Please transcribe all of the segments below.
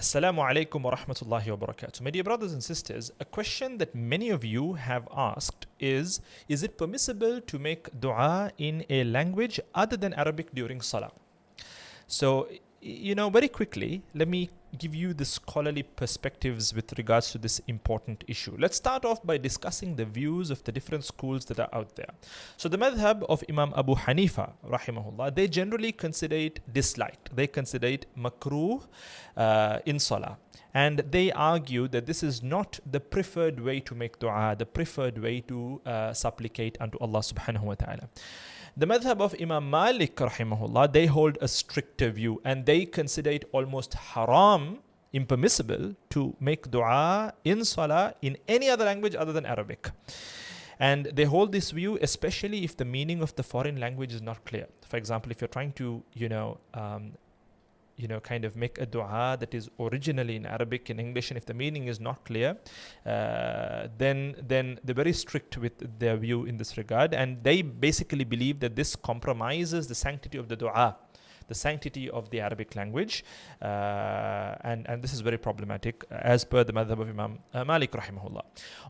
Assalamu alaikum wa rahmatullahi wa barakatuh. My dear brothers and sisters, a question that many of you have asked is it permissible to make dua in a language other than Arabic during Salah? So, very quickly, let me give you the scholarly perspectives with regards to this important issue. Let's start off by discussing the views of the different schools that are out there. So the madhab of Imam Abu Hanifa, rahimahullah, they generally consider it disliked. They consider it makruh in salah. And they argue that this is not the preferred way to make dua, the preferred way to supplicate unto Allah subhanahu wa ta'ala. The madhab of Imam Malik rahimahullah, they hold a stricter view and they consider it almost haram, impermissible to make dua in salah in any other language other than Arabic. And they hold this view especially if the meaning of the foreign language is not clear. For example, if you're trying to, kind of make a dua that is originally in Arabic and English, and if the meaning is not clear, then they're very strict with their view in this regard, and they basically believe that this compromises the sanctity of the dua, the sanctity of the Arabic language, and this is very problematic as per the madhab of Imam Malik rahimahullah.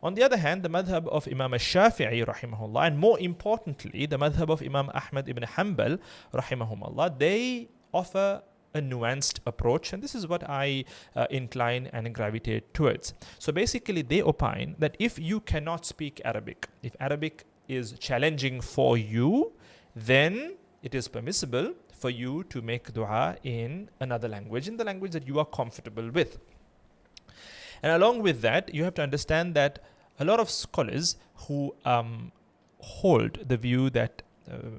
On the other hand, the madhab of Imam al-Shafi'i rahimahullah, and more importantly, the madhab of Imam Ahmad ibn Hanbal rahimahumullah, they offer a nuanced approach, and this is what I incline and gravitate towards. So basically they opine that if you cannot speak Arabic, if Arabic is challenging for you, then it is permissible for you to make dua in another language, in the language that you are comfortable with. And along with that, you have to understand that a lot of scholars who hold the view that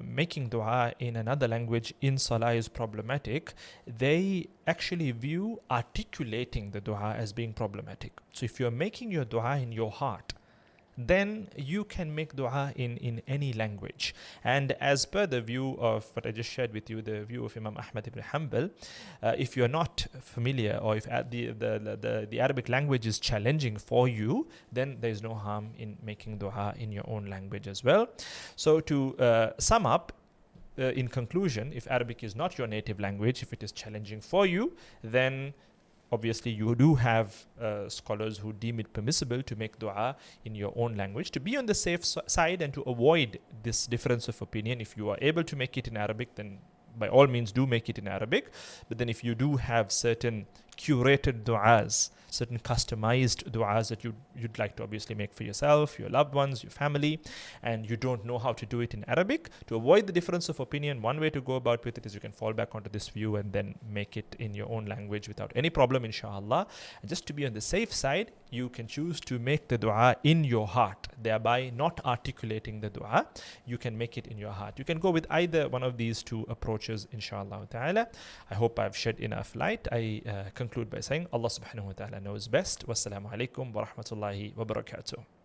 making dua in another language in salah is problematic, they actually view articulating the dua as being problematic. So if you're making your dua in your heart, then you can make dua in any language. And as per the view of what I just shared with you, the view of Imam Ahmad ibn Hanbal, if you're not familiar, or if the Arabic language is challenging for you, then there is no harm in making dua in your own language as well. So to sum up, in conclusion, if Arabic is not your native language, if it is challenging for you, then obviously you do have scholars who deem it permissible to make dua in your own language to be on the safe side and to avoid this difference of opinion. If you are able to make it in Arabic, then by all means do make it in Arabic. But then if you do have certain curated du'as, certain customized du'as that you'd like to obviously make for yourself, your loved ones, your family, and you don't know how to do it in Arabic, to avoid the difference of opinion, one way to go about with it is you can fall back onto this view and then make it in your own language without any problem, inshallah. And just to be on the safe side, you can choose to make the dua in your heart, thereby not articulating the dua. You can make it in your heart. You can go with either one of these two approaches, inshallah ta'ala. I hope I've shed enough light. I conclude by saying Allah subhanahu wa ta'ala knows best. Wassalamu alaikum wa rahmatullahi wa barakatuh.